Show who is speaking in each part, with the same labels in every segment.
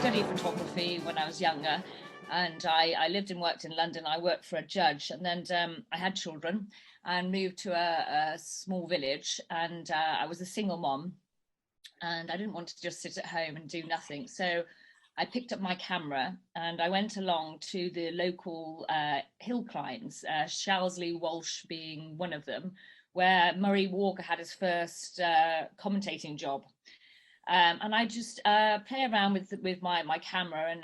Speaker 1: studied photography when I was younger, and I lived and worked in London. I worked for a judge, and then I had children and moved to a small village, and I was a single mom, and I didn't want to just sit at home and do nothing. So I picked up my camera and I went along to the local hill climbs, Shalsley Walsh being one of them, where Murray Walker had his first commentating job. And I just play around with my camera,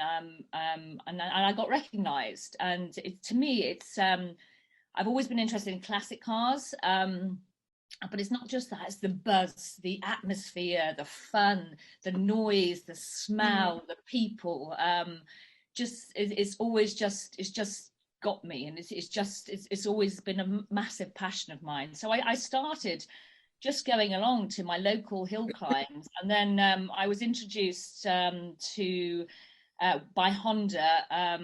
Speaker 1: and I got recognised. And to me, it's I've always been interested in classic cars, but it's not just that; it's the buzz, the atmosphere, the fun, the noise, the smell, the people. It's just got me, and it's always been a massive passion of mine. So I started just going along to my local hill climbs, and then I was introduced to by Honda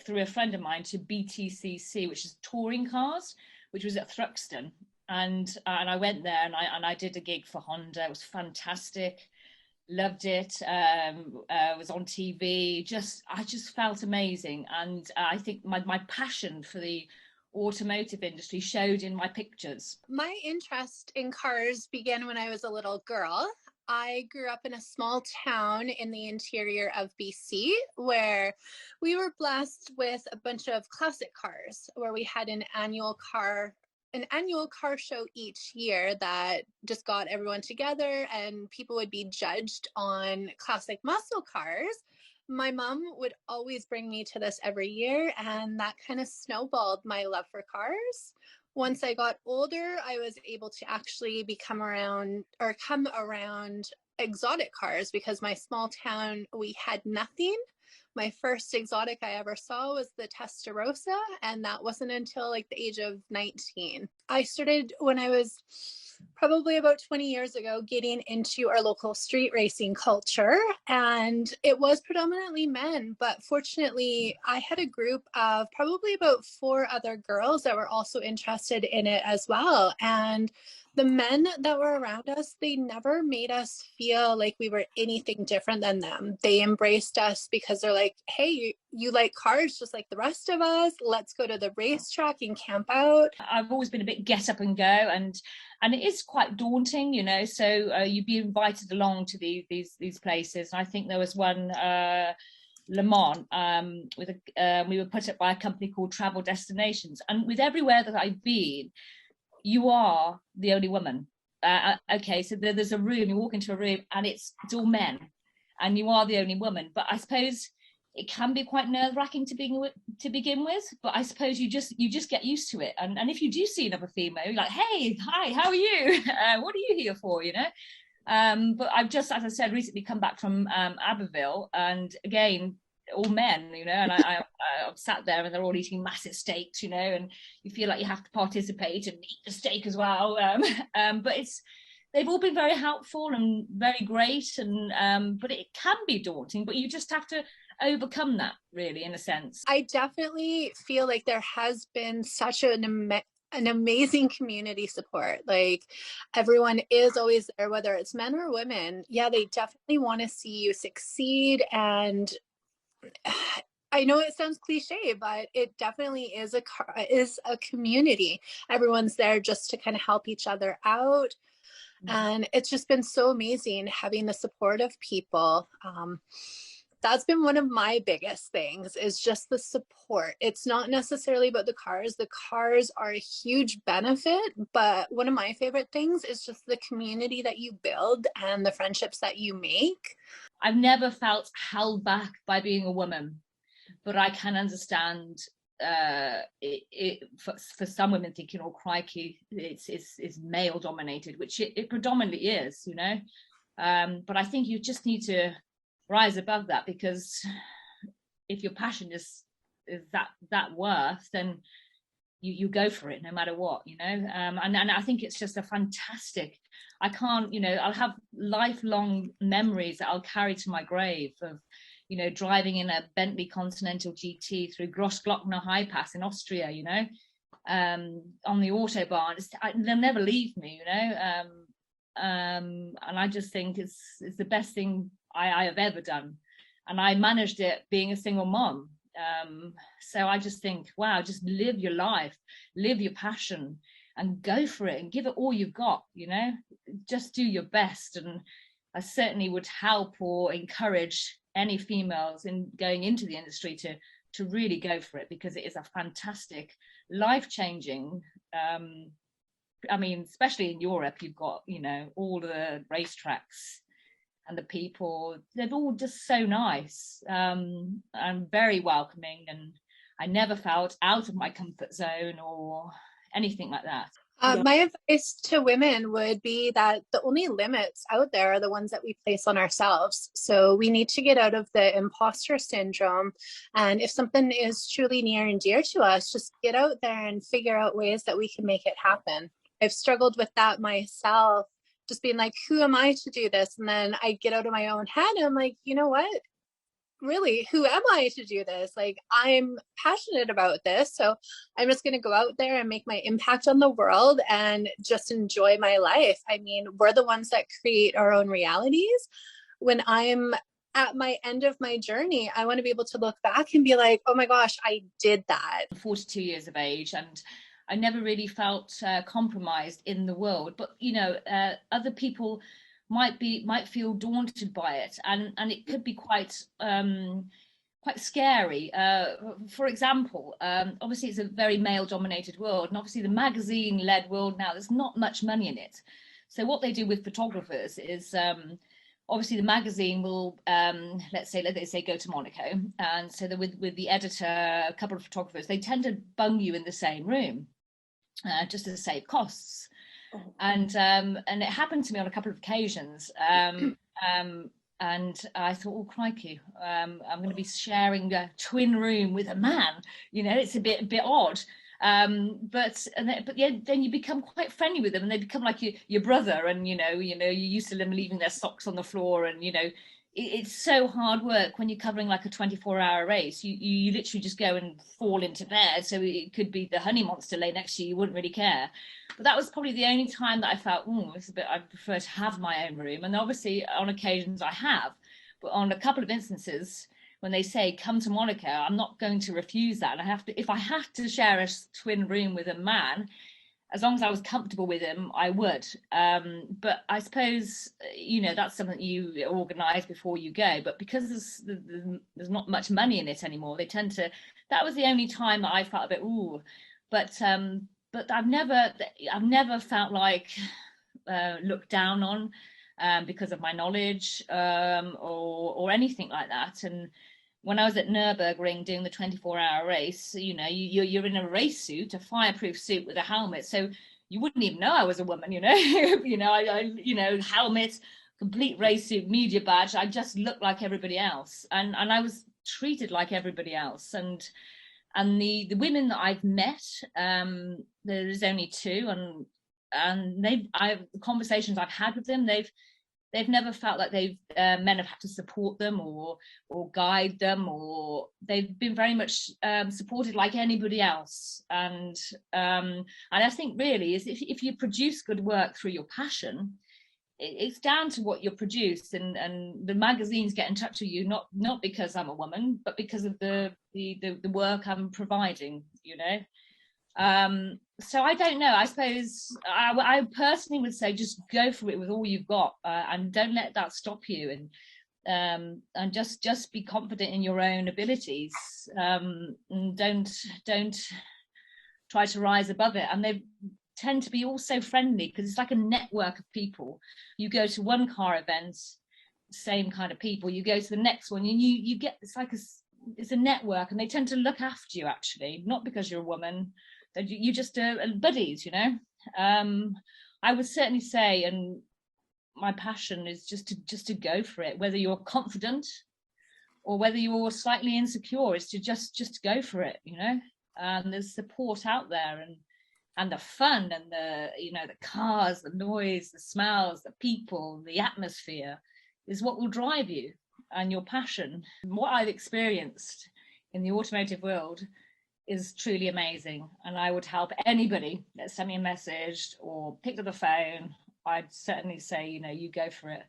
Speaker 1: through a friend of mine to BTCC, which is touring cars, which was at Thruxton, and I went there and I did a gig for Honda. It was fantastic, loved it. Was on TV. I just felt amazing, and I think my passion for the automotive industry showed in my pictures.
Speaker 2: My interest in cars began when I was a little girl. I grew up in a small town in the interior of BC where we were blessed with a bunch of classic cars, where we had an annual car show each year that just got everyone together, and people would be judged on classic muscle cars. My mom would always bring me to this every year, and that kind of snowballed my love for cars. Once I got older, I was able to actually come around exotic cars, because my small town, we had nothing. My first exotic I ever saw was the Testarossa, and that wasn't until like the age of 19. I started when I was probably about 20 years ago, getting into our local street racing culture, and it was predominantly men, but fortunately I had a group of probably about 4 other girls that were also interested in it as well. And the men that were around us, they never made us feel like we were anything different than them. They embraced us because they're like, hey, you like cars just like the rest of us. Let's go to the racetrack and camp out.
Speaker 1: I've always been a bit get up and go, and it is quite daunting, you know. So you'd be invited along to these places. And I think there was one Le Mans we were put up by a company called Travel Destinations, and with everywhere that I've been, you are the only woman. Okay, so there's a room, you walk into a room and it's all men, and you are the only woman. But I suppose it can be quite nerve-wracking to begin with, but I suppose you just get used to it. And if you do see another female, you're like, hey, hi, how are you? What are you here for, you know? But I've just, as I said, recently come back from Abbeville, and again, all men, you know, and I've sat there and they're all eating massive steaks, you know, and you feel like you have to participate and eat the steak as well. But they've all been very helpful and very great, and but it can be daunting, but you just have to overcome that, really, in a sense.
Speaker 2: I definitely feel like there has been such an amazing community support. Like, everyone is always there, whether it's men or women. Yeah, they definitely want to see you succeed. And I know it sounds cliche, but it definitely is a community. Everyone's there just to kind of help each other out. And it's just been so amazing having the support of people. That's been one of my biggest things, is just the support. It's not necessarily about the cars. The cars are a huge benefit, but one of my favorite things is just the community that you build and the friendships that you make.
Speaker 1: I've never felt held back by being a woman, but I can understand for some women thinking, oh crikey, it's male dominated, which it predominantly is, you know. But I think you just need to rise above that, because if your passion is that worth, then you go for it no matter what, you know. And I think it's just a fantastic, I can't, you know, I'll have lifelong memories that I'll carry to my grave of, you know, driving in a Bentley Continental GT through Grossglockner High Pass in Austria, you know, on the Autobahn. They'll never leave me, you know. And I just think it's the best thing I have ever done. and I managed it being a single mom. So I just think, wow, just live your life, live your passion, and go for it and give it all you've got, you know, just do your best. And I certainly would help or encourage any females in going into the industry to really go for it, because it is a fantastic, life-changing, I mean, especially in Europe, you've got, you know, all the racetracks and the people, they're all just so nice, and very welcoming, and I never felt out of my comfort zone or anything like that.
Speaker 2: My advice to women would be that the only limits out there are the ones that we place on ourselves. So we need to get out of the imposter syndrome. And if something is truly near and dear to us, just get out there and figure out ways that we can make it happen. I've struggled with that myself, just being like, who am I to do this? And then I get out of my own head and I'm like, you know what? Really, who am I to do this? Like, I'm passionate about this, so I'm just going to go out there and make my impact on the world and just enjoy my life. I mean, we're the ones that create our own realities. When I'm at my end of my journey, I want to be able to look back and be like, oh my gosh, I did that.
Speaker 1: 42 years of age, and I never really felt compromised in the world, but you know, other people might feel daunted by it, and it could be quite scary. For example, obviously it's a very male dominated world, and obviously the magazine led world now, there's not much money in it. So what they do with photographers is, obviously the magazine will, let's say go to Monaco, and so with the editor, a couple of photographers, they tend to bung you in the same room, just to save costs. And it happened to me on a couple of occasions, and I thought, oh crikey, I'm going to be sharing a twin room with a man, you know, it's a bit odd. But yeah, then you become quite friendly with them, and they become like your brother, and you used to them leaving their socks on the floor, and you know, it's so hard work when you're covering like a 24-hour race. You literally just go and fall into bed, so it could be the honey monster lay next to you, you wouldn't really care. But that was probably the only time that I felt, it's a bit, I prefer to have my own room. And obviously on occasions I have, but on a couple of instances when they say come to Monaco, I'm not going to refuse that. And if I have to share a twin room with a man, as long as I was comfortable with him, I would. But I suppose, you know, that's something you organise before you go. But because there's not much money in it anymore, they tend to. That was the only time that I felt a bit ooh. But I've never felt like looked down on because of my knowledge or anything like that. And when I was at Nürburgring doing the 24-hour race, you know, you're in a race suit, a fireproof suit with a helmet, so you wouldn't even know I was a woman, you know. I helmet, complete race suit, media badge. I just looked like everybody else, and I was treated like everybody else. And the women that I've met, there's only two, and the conversations I've had with them, they've never felt like men have had to support them or guide them, or they've been very much supported like anybody else. And I think really is if you produce good work through your passion, it's down to what you produce, and the magazines get in touch with you not because I'm a woman, but because of the work I'm providing, you know. So I don't know. I suppose I personally would say just go for it with all you've got, and don't let that stop you, and just be confident in your own abilities, and don't try to rise above it. And they tend to be all so friendly because it's like a network of people. You go to one car event, same kind of people. You go to the next one, and you get it's a network, and they tend to look after you, actually, not because you're a woman. You just buddies, you know. I would certainly say, and my passion is just to go for it, whether you're confident or whether you're slightly insecure, is to just go for it, you know. And there's support out there, and the fun, and the cars, the noise, the smells, the people, the atmosphere is what will drive you, and your passion. What I've experienced in the automotive world is truly amazing, and I would help anybody that sent me a message or picked up the phone. I'd certainly say, you go for it.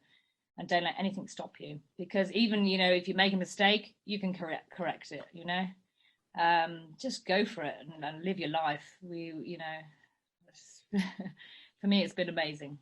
Speaker 1: and don't let anything stop you, because even, you know, if you make a mistake, you can correct it, you know. Just go for it and live your life. You know, for me, it's been amazing.